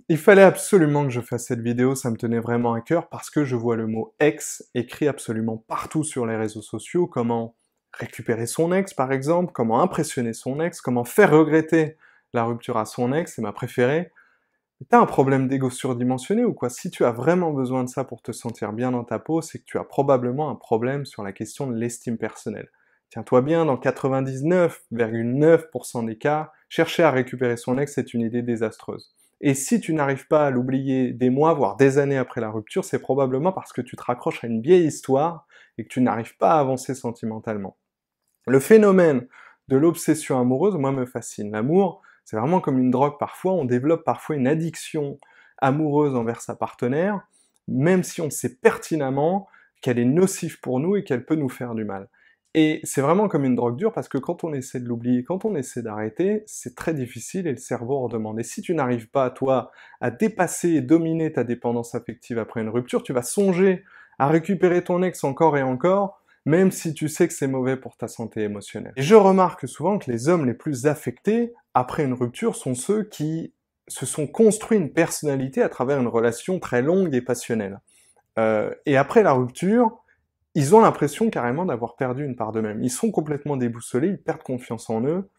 Il fallait absolument que je fasse cette vidéo, ça me tenait vraiment à cœur parce que je vois le mot ex écrit absolument partout sur les réseaux sociaux. Comment récupérer son ex, par exemple, comment impressionner son ex, comment faire regretter la rupture à son ex, c'est ma préférée. T'as un problème d'ego surdimensionné ou quoi? Si tu as vraiment besoin de ça pour te sentir bien dans ta peau, c'est que tu as probablement un problème sur la question de l'estime personnelle. Tiens-toi bien, dans 99,9% des cas, chercher à récupérer son ex est une idée désastreuse. Et si tu n'arrives pas à l'oublier des mois, voire des années après la rupture, c'est probablement parce que tu te raccroches à une vieille histoire et que tu n'arrives pas à avancer sentimentalement. Le phénomène de l'obsession amoureuse, moi, me fascine. L'amour, c'est vraiment comme une drogue parfois, on développe parfois une addiction amoureuse envers sa partenaire, même si on sait pertinemment qu'elle est nocive pour nous et qu'elle peut nous faire du mal. Et c'est vraiment comme une drogue dure parce que quand on essaie de l'oublier, quand on essaie d'arrêter, c'est très difficile et le cerveau en redemande. Et si tu n'arrives pas, toi, à dépasser et dominer ta dépendance affective après une rupture, tu vas songer à récupérer ton ex encore et encore, même si tu sais que c'est mauvais pour ta santé émotionnelle. Et je remarque souvent que les hommes les plus affectés après une rupture sont ceux qui se sont construits une personnalité à travers une relation très longue et passionnelle. Et après la rupture, ils ont l'impression carrément d'avoir perdu une part d'eux-mêmes. Ils sont complètement déboussolés, ils perdent confiance en eux,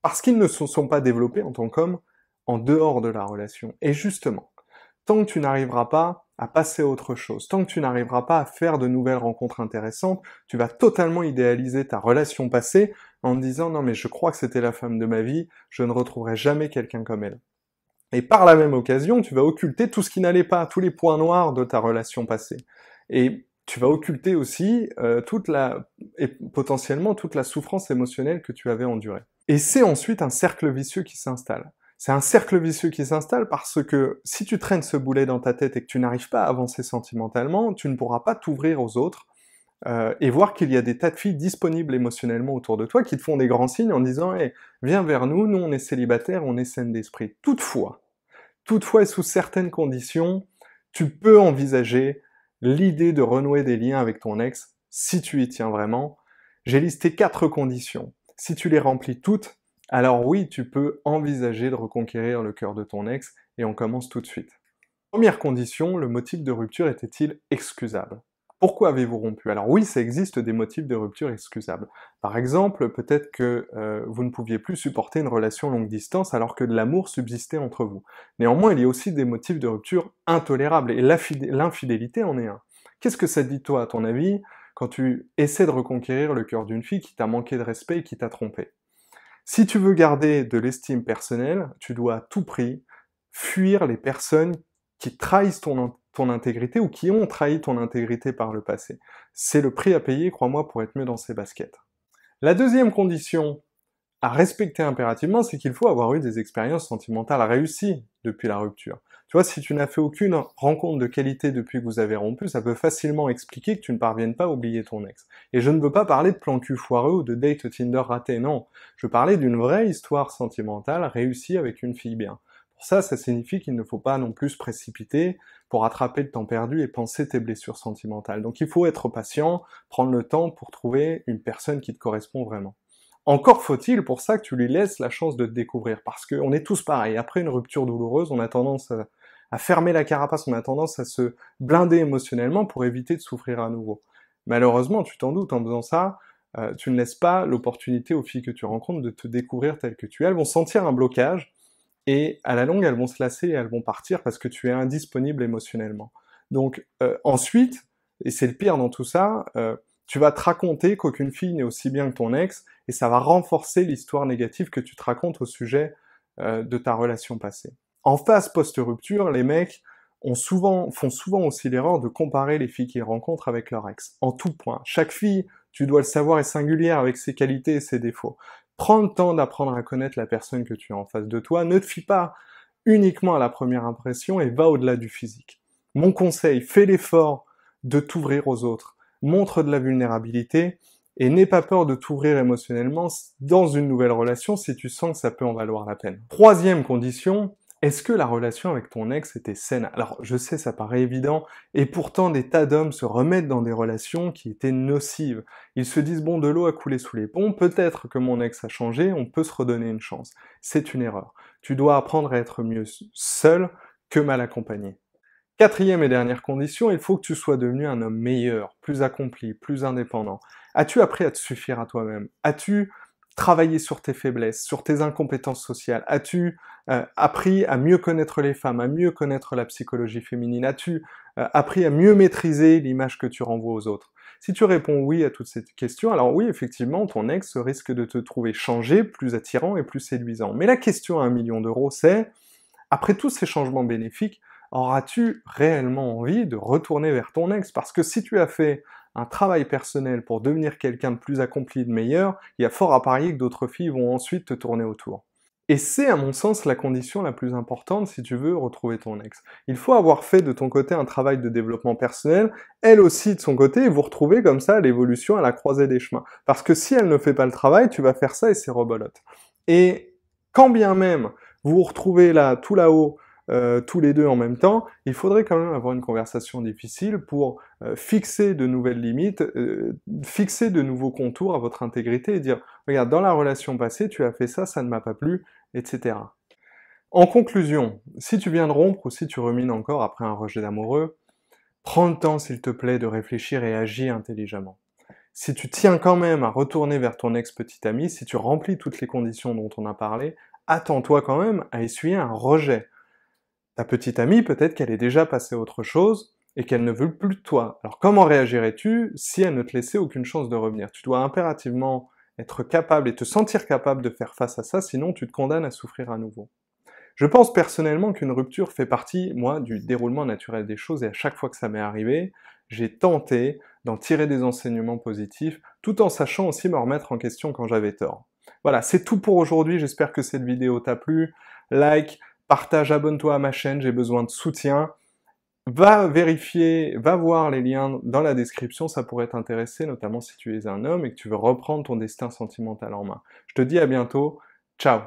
parce qu'ils ne se sont pas développés en tant qu'hommes en dehors de la relation. Et justement, tant que tu n'arriveras pas à passer à autre chose, tant que tu n'arriveras pas à faire de nouvelles rencontres intéressantes, tu vas totalement idéaliser ta relation passée en te disant non mais je crois que c'était la femme de ma vie, je ne retrouverai jamais quelqu'un comme elle. Et par la même occasion, tu vas occulter tout ce qui n'allait pas, tous les points noirs de ta relation passée. Et tu vas occulter aussi et potentiellement toute la souffrance émotionnelle que tu avais endurée. Et c'est ensuite un cercle vicieux qui s'installe. C'est un cercle vicieux qui s'installe parce que si tu traînes ce boulet dans ta tête et que tu n'arrives pas à avancer sentimentalement, tu ne pourras pas t'ouvrir aux autres et voir qu'il y a des tas de filles disponibles émotionnellement autour de toi qui te font des grands signes en disant hey, viens vers nous, nous on est célibataires, on est saine d'esprit. Toutefois et sous certaines conditions, tu peux envisager l'idée de renouer des liens avec ton ex si tu y tiens vraiment. J'ai listé 4 conditions. Si tu les remplis toutes, alors oui, tu peux envisager de reconquérir le cœur de ton ex et on commence tout de suite. Première condition, le motif de rupture était-il excusable? Pourquoi avez-vous rompu? Alors oui, ça existe des motifs de rupture excusables. Par exemple, peut-être que vous ne pouviez plus supporter une relation longue distance alors que de l'amour subsistait entre vous. Néanmoins, il y a aussi des motifs de rupture intolérables, et l'infidélité en est un. Qu'est-ce que ça te dit toi, à ton avis, quand tu essaies de reconquérir le cœur d'une fille qui t'a manqué de respect et qui t'a trompé? Si tu veux garder de l'estime personnelle, tu dois à tout prix fuir les personnes qui trahissent ton intégrité ou qui ont trahi ton intégrité par le passé. C'est le prix à payer, crois-moi, pour être mieux dans ses baskets. La deuxième condition à respecter impérativement, c'est qu'il faut avoir eu des expériences sentimentales réussies depuis la rupture. Tu vois, si tu n'as fait aucune rencontre de qualité depuis que vous avez rompu, ça peut facilement expliquer que tu ne parviennes pas à oublier ton ex. Et je ne veux pas parler de plan cul foireux ou de date Tinder raté, non. Je parlais d'une vraie histoire sentimentale réussie avec une fille bien. Pour ça, ça signifie qu'il ne faut pas non plus se précipiter pour rattraper le temps perdu et penser tes blessures sentimentales. Donc il faut être patient, prendre le temps pour trouver une personne qui te correspond vraiment. Encore faut-il pour ça que tu lui laisses la chance de te découvrir, parce qu'on est tous pareils. Après une rupture douloureuse, on a tendance à fermer la carapace, on a tendance à se blinder émotionnellement pour éviter de souffrir à nouveau. Malheureusement, tu t'en doutes, en faisant ça, tu ne laisses pas l'opportunité aux filles que tu rencontres de te découvrir telle que tu es. Elles vont sentir un blocage, et à la longue, elles vont se lasser et elles vont partir parce que tu es indisponible émotionnellement. Donc ensuite, et c'est le pire dans tout ça, tu vas te raconter qu'aucune fille n'est aussi bien que ton ex, et ça va renforcer l'histoire négative que tu te racontes au sujet de ta relation passée. En phase post-rupture, les mecs font souvent aussi l'erreur de comparer les filles qu'ils rencontrent avec leur ex, en tout point. Chaque fille, tu dois le savoir, est singulière avec ses qualités et ses défauts. Prends le temps d'apprendre à connaître la personne que tu as en face de toi, ne te fie pas uniquement à la première impression et va au-delà du physique. Mon conseil, fais l'effort de t'ouvrir aux autres, montre de la vulnérabilité, et n'aie pas peur de t'ouvrir émotionnellement dans une nouvelle relation si tu sens que ça peut en valoir la peine. Troisième condition, est-ce que la relation avec ton ex était saine? Alors, je sais, ça paraît évident, et pourtant des tas d'hommes se remettent dans des relations qui étaient nocives. Ils se disent, bon, de l'eau a coulé sous les ponts, peut-être que mon ex a changé, on peut se redonner une chance. C'est une erreur. Tu dois apprendre à être mieux seul que mal accompagné. Quatrième et dernière condition, il faut que tu sois devenu un homme meilleur, plus accompli, plus indépendant. As-tu appris à te suffire à toi-même? As-tu travaillé sur tes faiblesses, sur tes incompétences sociales? As-tu appris à mieux connaître les femmes, à mieux connaître la psychologie féminine? As-tu appris à mieux maîtriser l'image que tu renvoies aux autres? Si tu réponds oui à toutes ces questions, alors oui, effectivement, ton ex risque de te trouver changé, plus attirant et plus séduisant. Mais la question à 1 million d'euros, c'est, après tous ces changements bénéfiques, auras-tu réellement envie de retourner vers ton ex? Parce que si tu as fait un travail personnel pour devenir quelqu'un de plus accompli, de meilleur, il y a fort à parier que d'autres filles vont ensuite te tourner autour. Et c'est, à mon sens, la condition la plus importante si tu veux retrouver ton ex. Il faut avoir fait de ton côté un travail de développement personnel, elle aussi de son côté, et vous retrouvez comme ça l'évolution à la croisée des chemins. Parce que si elle ne fait pas le travail, tu vas faire ça et c'est rebolote. Et quand bien même vous vous retrouvez là, tout là-haut, tous les deux en même temps, il faudrait quand même avoir une conversation difficile pour fixer de nouvelles limites, fixer de nouveaux contours à votre intégrité et dire « Regarde, dans la relation passée, tu as fait ça, ça ne m'a pas plu, etc. » En conclusion, si tu viens de rompre ou si tu rumines encore après un rejet d'amoureux, prends le temps, s'il te plaît, de réfléchir et agis intelligemment. Si tu tiens quand même à retourner vers ton ex-petit ami, si tu remplis toutes les conditions dont on a parlé, attends-toi quand même à essuyer un rejet. Ta petite amie, peut-être qu'elle est déjà passée à autre chose et qu'elle ne veut plus de toi. Alors comment réagirais-tu si elle ne te laissait aucune chance de revenir? Tu dois impérativement être capable et te sentir capable de faire face à ça, sinon tu te condamnes à souffrir à nouveau. Je pense personnellement qu'une rupture fait partie, moi, du déroulement naturel des choses et à chaque fois que ça m'est arrivé, j'ai tenté d'en tirer des enseignements positifs, tout en sachant aussi me remettre en question quand j'avais tort. Voilà, c'est tout pour aujourd'hui, j'espère que cette vidéo t'a plu. Like, partage, abonne-toi à ma chaîne, j'ai besoin de soutien. Va vérifier, va voir les liens dans la description, ça pourrait t'intéresser, notamment si tu es un homme et que tu veux reprendre ton destin sentimental en main. Je te dis à bientôt, ciao!